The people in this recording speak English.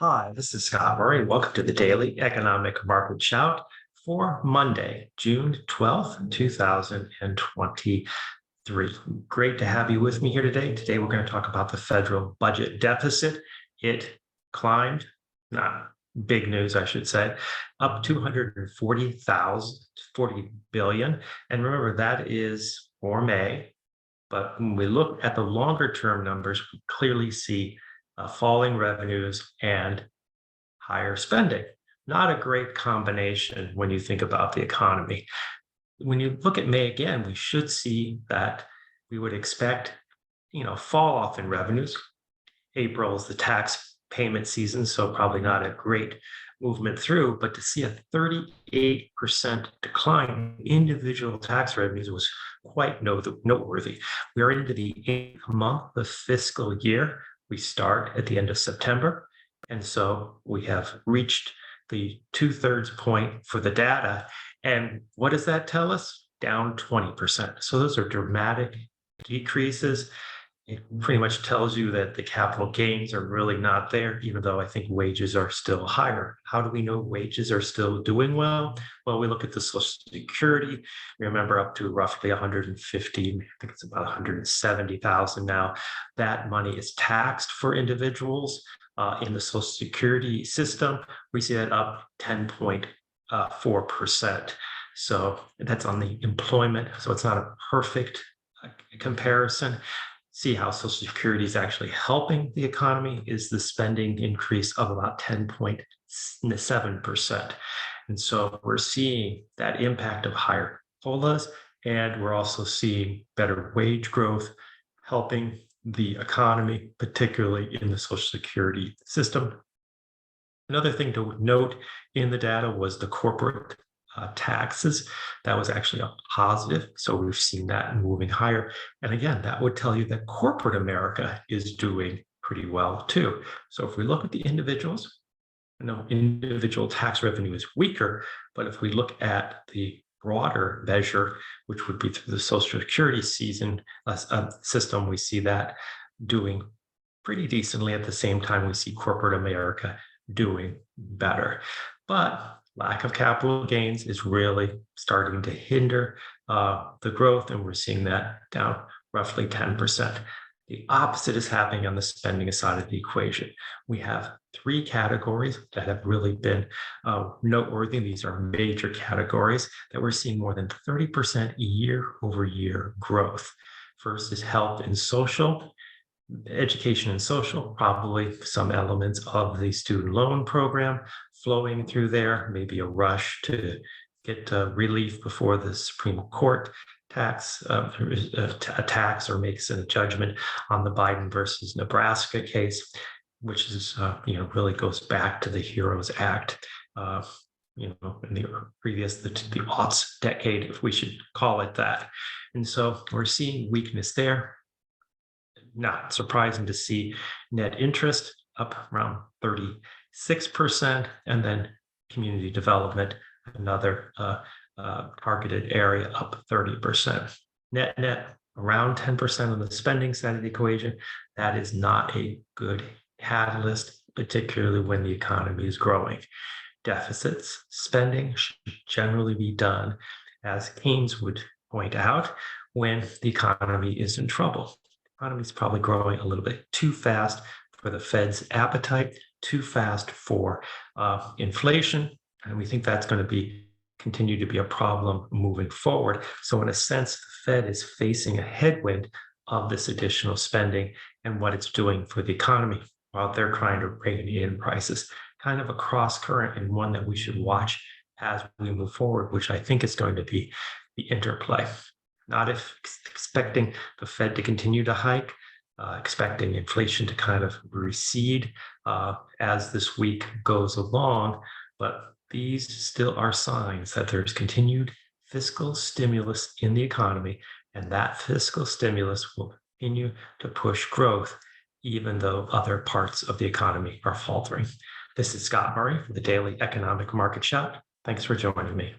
Hi, this is Scott Murray. Welcome to the Daily Economic Market Shout for Monday, June 12th, 2023. Great to have you with me here today. Today, we're going to talk about the federal budget deficit. It climbed, not big news, I should say, up 40 billion. And remember, that is for May. But when we look at the longer term numbers, we clearly see falling revenues and higher spending. Not a great combination when you think about the economy. When you look at May again, we should see that we would expect, fall off in revenues. April is the tax payment season, so probably not a great movement through, but to see a 38% decline in individual tax revenues was quite noteworthy. We are into the 8th month of fiscal year. We start at the end of September. And so we have reached the 2/3 point for the data. And what does that tell us? Down 20%. So those are dramatic decreases. It pretty much tells you that the capital gains are really not there, even though I think wages are still higher. How do we know wages are still doing well? Well, we look at the Social Security. Remember, up to roughly 150, I think it's about 170,000 now. That money is taxed for individuals in the Social Security system. We see that up 10.4%. So that's on the employment. So it's not a perfect comparison. See how Social Security is actually helping the economy is the spending increase of about 10.7%. And so we're seeing that impact of higher COLAs, and we're also seeing better wage growth helping the economy, particularly in the Social Security system. Another thing to note in the data was the corporate taxes. That was actually a positive. So we've seen that moving higher. And again, that would tell you that corporate America is doing pretty well too. So if we look at the individuals, individual tax revenue is weaker, but if we look at the broader measure, which would be through the Social Security system, we see that doing pretty decently. At the same time, we see corporate America doing better. But lack of capital gains is really starting to hinder the growth, and we're seeing that down roughly 10%. The opposite is happening on the spending side of the equation. We have three categories that have really been noteworthy. These are major categories that we're seeing more than 30% year-over-year growth. First is health and social. Education and social, probably some elements of the student loan program flowing through there, maybe a rush to get relief before the Supreme Court attacks or makes a judgment on the Biden versus Nebraska case, which is really goes back to the HEROES Act, in the previous the aughts decade, if we should call it that. And so we're seeing weakness there. Not surprising to see net interest up around 36%, and then community development, another targeted area, up 30%. Net around 10% on the spending side of the equation. That is not a good catalyst, particularly when the economy is growing. Deficits spending should generally be done, as Keynes would point out, when the economy is in trouble. The economy is probably growing a little bit too fast for the Fed's appetite, too fast for inflation, and we think that's going to continue to be a problem moving forward. So in a sense, the Fed is facing a headwind of this additional spending and what it's doing for the economy while they're trying to rein in prices. Kind of a cross current, and one that we should watch as we move forward, which I think is going to be the interplay. Not expecting the Fed to continue to hike, expecting inflation to kind of recede as this week goes along, but these still are signs that there's continued fiscal stimulus in the economy, and that fiscal stimulus will continue to push growth, even though other parts of the economy are faltering. This is Scott Murray for the Daily Economic Market Shout. Thanks for joining me.